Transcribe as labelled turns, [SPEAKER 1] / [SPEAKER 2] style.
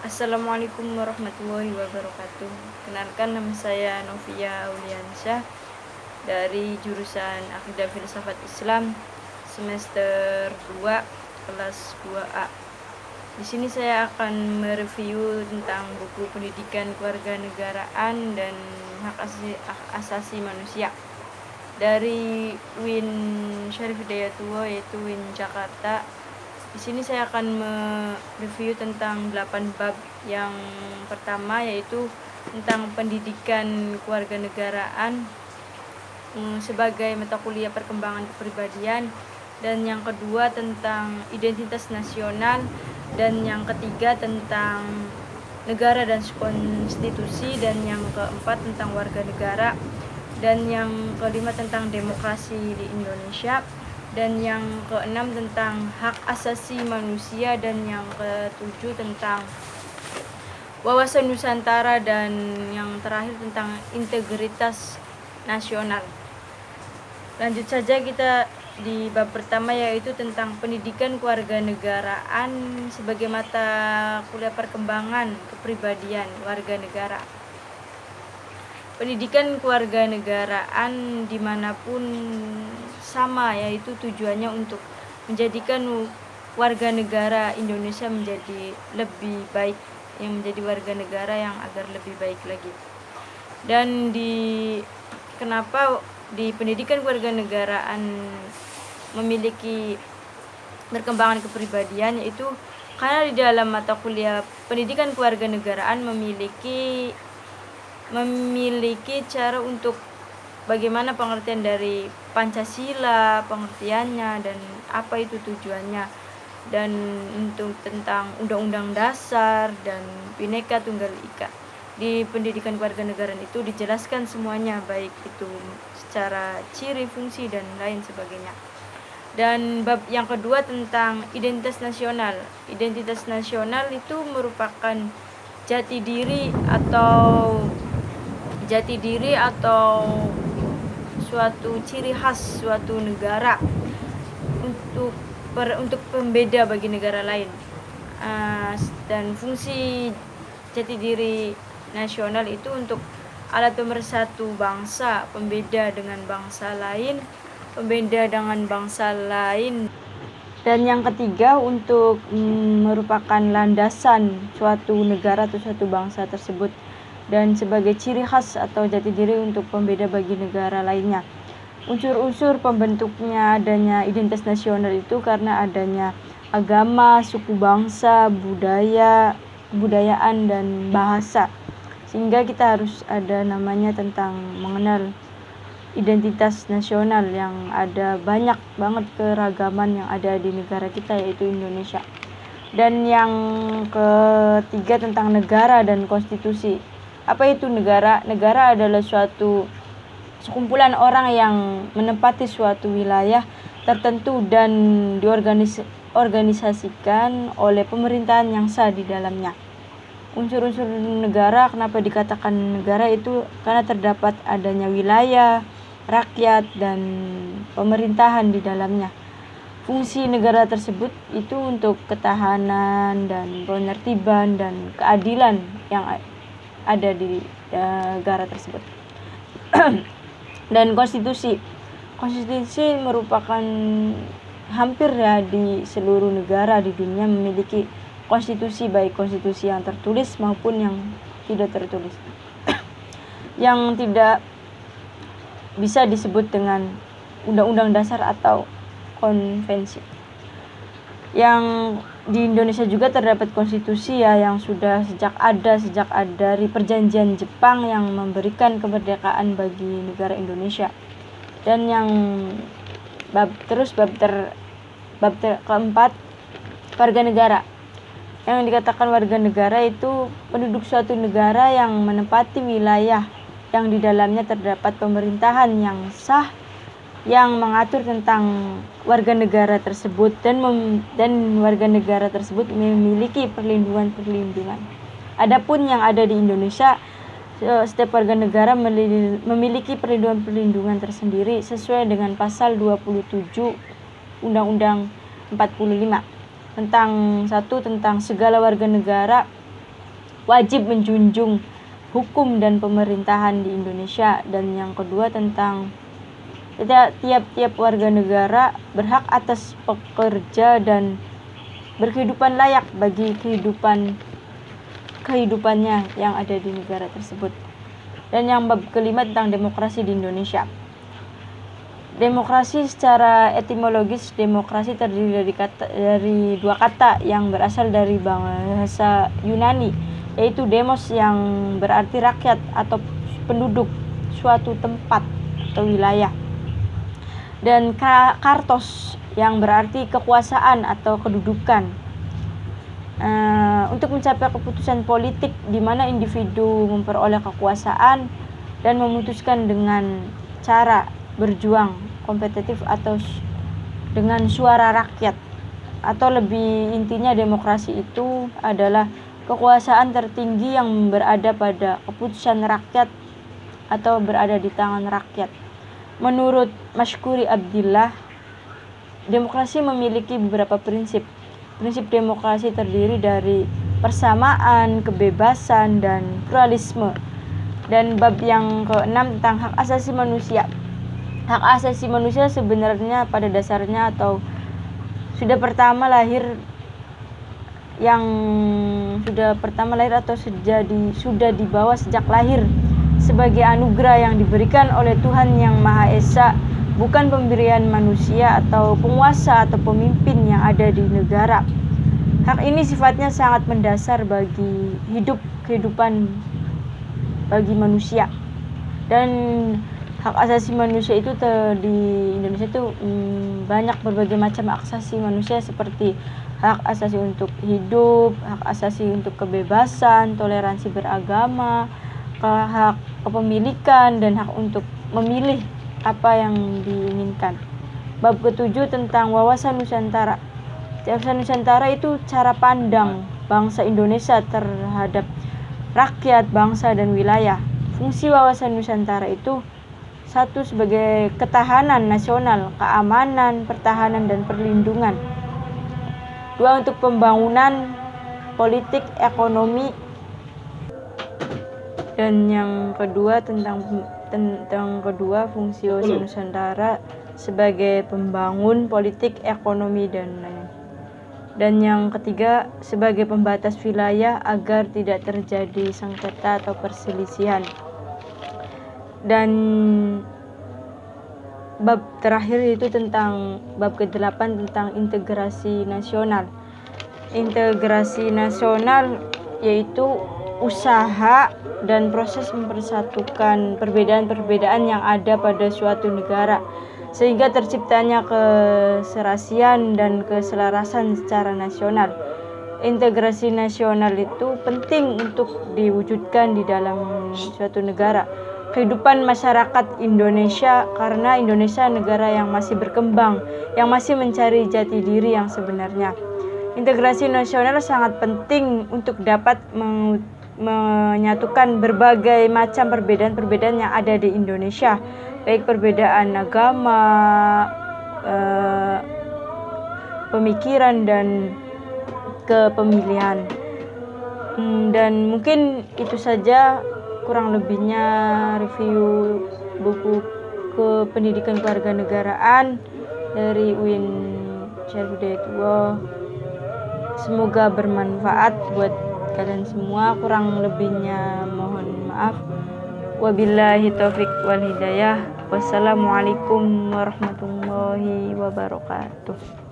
[SPEAKER 1] Assalamualaikum warahmatullahi wabarakatuh. Kenalkan, nama saya Novia Auliansyah dari jurusan Akidah Filsafat Islam semester 2 kelas 2A. Di sini saya akan mereview tentang buku pendidikan kewarganegaraan dan hak asasi manusia dari Win Syarif Hidayatullah, yaitu Win Jakarta. Di sini saya akan mereview tentang 8 bab. Yang pertama yaitu tentang pendidikan kewarganegaraan sebagai mata kuliah perkembangan kepribadian, dan yang kedua tentang identitas nasional, dan yang ketiga tentang negara dan konstitusi, dan yang keempat tentang warga negara, dan yang kelima tentang demokrasi di Indonesia, dan yang keenam tentang hak asasi manusia, dan yang ketujuh tentang wawasan Nusantara, dan yang terakhir tentang integritas nasional. Lanjut saja kita di bab pertama, yaitu tentang pendidikan kewarganegaraan sebagai mata kuliah perkembangan kepribadian warga negara. Pendidikan kewarganegaraan dimanapun sama, yaitu tujuannya untuk menjadikan warga negara Indonesia menjadi lebih baik, yang menjadi warga negara yang agar lebih baik lagi. Dan kenapa di pendidikan kewarganegaraan memiliki perkembangan kepribadian, yaitu karena di dalam mata kuliah pendidikan kewarganegaraan memiliki cara untuk bagaimana pengertian dari Pancasila, pengertiannya dan apa itu tujuannya, dan untuk tentang Undang-Undang Dasar dan Bhinneka Tunggal Ika. Di pendidikan kewarganegaraan itu dijelaskan semuanya, baik itu secara ciri, fungsi, dan lain sebagainya. Dan bab yang kedua tentang identitas nasional. Identitas nasional itu merupakan jati diri atau suatu ciri khas suatu negara untuk pembeda bagi negara lain. Dan fungsi jati diri nasional itu untuk alat pemersatu bangsa, pembeda dengan bangsa lain. Dan yang ketiga untuk merupakan landasan suatu negara atau suatu bangsa tersebut, dan sebagai ciri khas atau jati diri untuk pembeda bagi negara lainnya. Unsur-unsur pembentuknya adanya identitas nasional itu karena adanya agama, suku bangsa, kebudayaan, dan bahasa. Sehingga kita harus ada namanya tentang mengenal identitas nasional, yang ada banyak banget keragaman yang ada di negara kita, yaitu Indonesia. Dan yang ketiga tentang negara dan konstitusi. Apa itu negara? Negara adalah suatu sekumpulan orang yang menempati suatu wilayah tertentu dan diorganisasikan oleh pemerintahan yang sah di dalamnya. Unsur-unsur negara, kenapa dikatakan negara itu karena terdapat adanya wilayah, rakyat, dan pemerintahan di dalamnya. Fungsi negara tersebut itu untuk ketahanan dan penertiban dan keadilan yang ada di negara tersebut. Dan konstitusi merupakan hampir di seluruh negara di dunia memiliki konstitusi, baik konstitusi yang tertulis maupun yang tidak tertulis. Yang tidak bisa disebut dengan undang-undang dasar atau konvensi. Yang di Indonesia juga terdapat konstitusi yang sudah sejak dari perjanjian Jepang yang memberikan kemerdekaan bagi negara Indonesia. Dan yang bab keempat, warga negara. Yang dikatakan warga negara itu penduduk suatu negara yang menempati wilayah yang di dalamnya terdapat pemerintahan yang sah yang mengatur tentang warga negara tersebut, dan warga negara tersebut memiliki perlindungan. Adapun yang ada di Indonesia, setiap warga negara memiliki perlindungan tersendiri sesuai dengan pasal 27 Undang-Undang 45 tentang segala warga negara wajib menjunjung hukum dan pemerintahan di Indonesia. Dan yang kedua tentang tiap-tiap warga negara berhak atas pekerja dan berkehidupan layak bagi kehidupannya yang ada di negara tersebut. Dan yang bab kelima tentang demokrasi di Indonesia. Demokrasi secara etimologis, demokrasi terdiri dari dua kata yang berasal dari bahasa Yunani, yaitu demos yang berarti rakyat atau penduduk suatu tempat atau wilayah, dan kartos yang berarti kekuasaan atau kedudukan. Untuk mencapai keputusan politik di mana individu memperoleh kekuasaan dan memutuskan dengan cara berjuang kompetitif atau dengan suara rakyat. Atau lebih intinya, demokrasi itu adalah kekuasaan tertinggi yang berada pada keputusan rakyat atau berada di tangan rakyat. Menurut Mashkuri Abdillah, demokrasi memiliki beberapa prinsip. Prinsip demokrasi terdiri dari persamaan, kebebasan, dan pluralisme. Dan bab yang keenam tentang hak asasi manusia. Hak asasi manusia sebenarnya pada dasarnya atau sudah pertama lahir atau sudah dibawa sejak lahir sebagai anugerah yang diberikan oleh Tuhan Yang Maha Esa, bukan pemberian manusia atau penguasa atau pemimpin yang ada di negara. Hak ini sifatnya sangat mendasar bagi kehidupan bagi manusia. Dan hak asasi manusia itu di Indonesia itu banyak berbagai macam hak asasi manusia, seperti hak asasi untuk hidup, hak asasi untuk kebebasan, toleransi beragama, hak kepemilikan, dan hak untuk memilih apa yang diinginkan. Bab ketujuh tentang wawasan Nusantara. Wawasan Nusantara itu cara pandang bangsa Indonesia terhadap rakyat, bangsa, dan wilayah. Fungsi wawasan Nusantara itu: 1. Sebagai ketahanan nasional, keamanan, pertahanan, dan perlindungan. 2. Untuk pembangunan politik, ekonomi. Dan yang kedua tentang fungsi wawasan Nusantara sebagai pembangun politik, ekonomi, dan lain. Dan yang ketiga sebagai pembatas wilayah agar tidak terjadi sengketa atau perselisihan. Dan bab terakhir itu tentang bab ke-8 tentang integrasi nasional. Integrasi nasional yaitu usaha dan proses mempersatukan perbedaan-perbedaan yang ada pada suatu negara sehingga terciptanya keserasian dan keselarasan secara nasional. Integrasi nasional itu penting untuk diwujudkan di dalam suatu negara. Kehidupan masyarakat Indonesia, karena Indonesia negara yang masih berkembang, yang masih mencari jati diri yang sebenarnya. Integrasi nasional sangat penting untuk dapat menyatukan berbagai macam perbedaan-perbedaan yang ada di Indonesia, baik perbedaan agama, pemikiran, dan kepemilian. Dan mungkin itu saja kurang lebihnya review buku Pendidikan Kewarganegaraan dari UIN Syarif Hidayatullah. Semoga bermanfaat buat kalian semua. Kurang lebihnya mohon maaf. Wabillahi taufik wal hidayah. Wassalamualaikum warahmatullahi wabarakatuh.